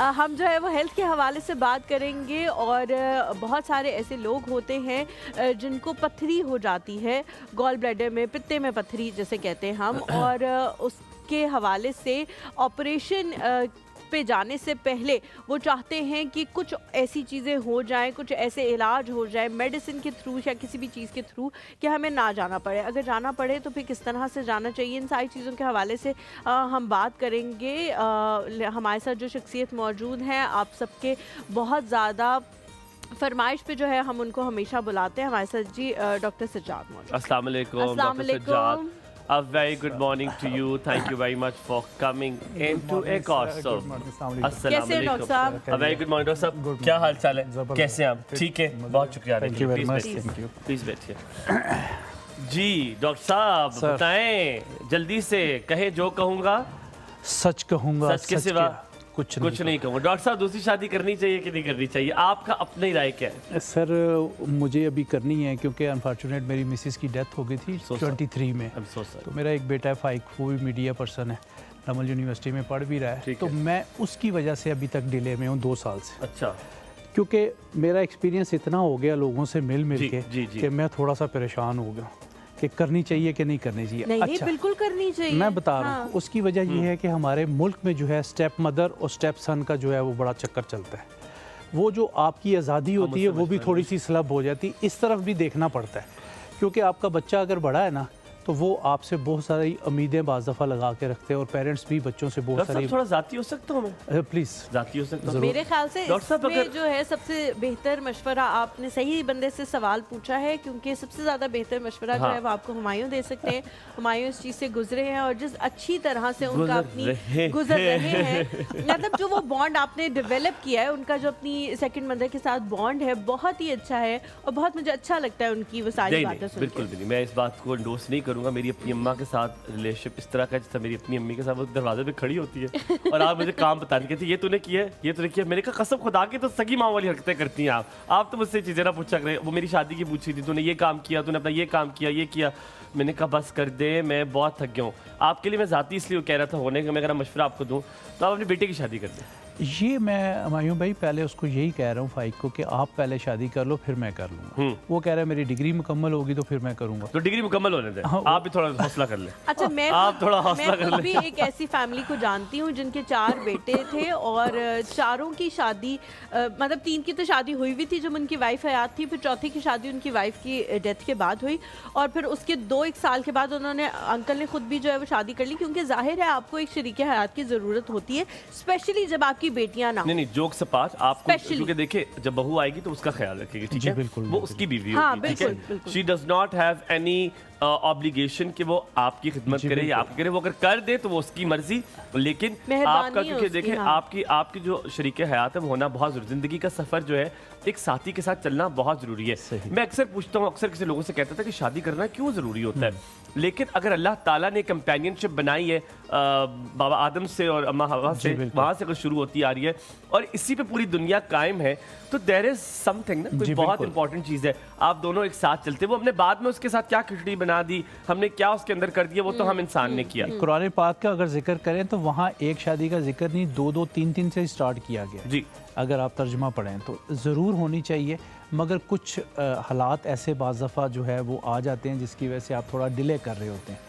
हम जो है वो हेल्थ के हवाले से बात करेंगे और बहुत सारे ऐसे लोग होते हैं जिनको पथरी हो जाती है गॉल ब्लैडर में, पित्ते में पथरी जैसे कहते हैं हम, और उसके हवाले से ऑपरेशन पे जाने से पहले वो चाहते हैं कि कुछ ऐसी चीज़ें हो जाएं, कुछ ऐसे इलाज हो जाए मेडिसिन के थ्रू या किसी भी चीज़ के थ्रू कि हमें ना जाना पड़े। अगर जाना पड़े तो फिर किस तरह से जाना चाहिए, इन सारी चीज़ों के हवाले से हम बात करेंगे। हमारे साथ जो शख्सियत मौजूद हैं, आप सबके बहुत ज़्यादा फरमाइश पे जो है हम उनको हमेशा बुलाते हैं। हमारे साथ जी डॉक्टर सज्जाद मौजूद। अस्सलाम वालेकुम अस्सलाम doctor Sajjad. A very good morning to you. Thank you very much for coming into एक और शो। कैसे हैं डॉक्टर साहब? A very good morning doctor साहब। क्या हाल चाल है? कैसे हैं आप? ठीक है, बहुत शुक्रिया। Thank you very much. Thank you. Please बैठिए। जी डॉक्टर साहब बताएं, जल्दी से कहे जो कहूँगा सच कहूँगा, सच के सिवा कुछ नहीं कहूँगा। डॉक्टर साहब दूसरी शादी करनी चाहिए कि नहीं करनी चाहिए, आपका अपना ही राय क्या है? सर मुझे अभी करनी है क्योंकि अनफॉर्चुनेट मेरी मिसिस की डेथ हो गई थी 23 में। तो मेरा एक बेटा है फाइक, वो भी मीडिया पर्सन है, रमल यूनिवर्सिटी में पढ़ भी रहा है। तो मैं उसकी वजह से अभी तक डिले में हूँ 2 साल से। अच्छा। क्योंकि मेरा एक्सपीरियंस इतना हो गया लोगों से मिल के कि मैं थोड़ा सा परेशान हो गया कि करनी चाहिए कि नहीं करनी चाहिए। नहीं, अच्छा, बिल्कुल करनी चाहिए। मैं बता रहा हूँ उसकी वजह ये है कि हमारे मुल्क में जो है स्टेप मदर और स्टेप सन का जो है वो बड़ा चक्कर चलता है। वो जो आपकी आज़ादी होती है वो भी थोड़ी सी स्लब हो जाती है। इस तरफ भी देखना पड़ता है क्योंकि आपका बच्चा अगर बड़ा है ना तो वो आपसे बहुत सारी उम्मीदें बाज़ दफ़ा लगा के रखते हैं और पेरेंट्स भी बच्चों से बहुत सारी। थोड़ा जाती हो सकता हूँ मैं? प्लीज़ जाती हो सकता हूँ। मेरे ख्याल से डॉक्टर इसमें जो है सबसे बेहतर मशवरा, आपने सही बंदे से सवाल पूछा है क्योंकि सबसे ज़्यादा बेहतर मशवरा जो है वो आपको हुमायूं दे सकते हैं। हुमायूं इस चीज़ से गुजरे हैं और जिस अच्छी तरह से उनका अपनी गुजर रहे हैं, मतलब जो वो बॉन्ड आपने डेवलप किया है, उनका जो अपनी सेकंड मदर के साथ बॉन्ड है बहुत ही अच्छा है और बहुत मुझे अच्छा लगता है उनकी वो सारी बातें सुन के। बिल्कुल भी नहीं, मैं इस बात को एंडोर्स नहीं करूँगा। मेरी अपनी अम्मा के साथ रिलेशनशिप इस तरह का जैसा मेरी अपनी अम्मी के साथ, वो दरवाजे पे खड़ी होती है और आप मुझे काम बता रही थी, ये तूने किया है, ये तूने किया। मैंने कहा कसम खुदा की तो सगी माँ वाली हरकतें करती हैं आप तो मुझसे चीज़ें ना पूछा करें। वो मेरी शादी की पूछी थी, तूने ये काम किया, तूने अपना ये काम किया, ये किया। मैंने कहा बस कर दे, मैं बहुत थक गया हूँ। आपके लिए मैं ज़ाती इसलिए कह रहा था होने का, मैं अगर मशवरा आपको दूँ तो आप अपने बेटे की शादी कर दें। ये मैं हुमायूं भाई पहले उसको यही कह रहा हूँ फाइक को कि आप पहले शादी कर लो फिर मैं कर लूँगा। वो कह रहा है मेरी डिग्री मुकम्मल होगी तो फिर मैं करूँगा। तो डिग्री मुकम्मल होने दें। आप भी थोड़ा हौसला कर लें। अच्छा, आप थोड़ा हौसला कर लें। भी एक ऐसी फैमिली को जानती हूँ जिनके 4 बेटे थे और चारों की शादी, मतलब 3 की तो शादी हुई हुई थी जब उनकी वाइफ हयात थी, फिर चौथी की शादी उनकी वाइफ की डेथ के बाद हुई और फिर उसके 2-1 साल के बाद उन्होंने, अंकल ने खुद भी जो है वो शादी कर ली क्योंकि जाहिर है आपको एक शरीके हयात की ज़रूरत होती है, स्पेशली जब आपकी बेटियाँ ना। नहीं जोक से पास आपको, क्योंकि देखिए जब बहू आएगी तो उसका ख्याल रखेगी, ठीक है? बिल्कुल, वो उसकी बीवी हाँ, होगी, ठीक है? She does not have any obligation कि वो आपकी खिदमत करे या आपकी करे। वो अगर कर दे तो वो उसकी मर्जी, लेकिन आपका क्योंकि देखें आपकी जो शरीके हयात है वो होना बहुत जरूरी। जिंदगी का सफर जो है एक साथी के साथ चलना बहुत जरूरी है। मैं अक्सर पूछता हूँ, अक्सर किसी लोगों से कहता था कि शादी करना क्यों जरूरी होता है, लेकिन अगर अल्लाह ताला ने कंपेनियनशिप बनाई है बाबा आदम से और अम्मा हवा से, वहाँ से अगर शुरू होती आ रही है और इसी पे पूरी दुनिया कायम है, तो देयर इज समथिंग ना, कोई बहुत इंपॉर्टेंट चीज़ है। आप दोनों एक साथ चलते, वो हमने बाद में उसके साथ क्या खिचड़ी बना दी, हमने क्या उसके अंदर कर दिया, वो तो हम इंसान ने किया। कुरान पाक का अगर जिक्र करें तो वहाँ एक शादी का जिक्र नहीं, 2-2, 3-3 से स्टार्ट किया गया जी। अगर आप तर्जुमा पढ़ें तो ज़रूर होनी चाहिए, मगर कुछ हालात ऐसे बाज़ दफ़ा जो है वो आ जाते हैं जिसकी वजह से आप थोड़ा डिले कर रहे होते हैं।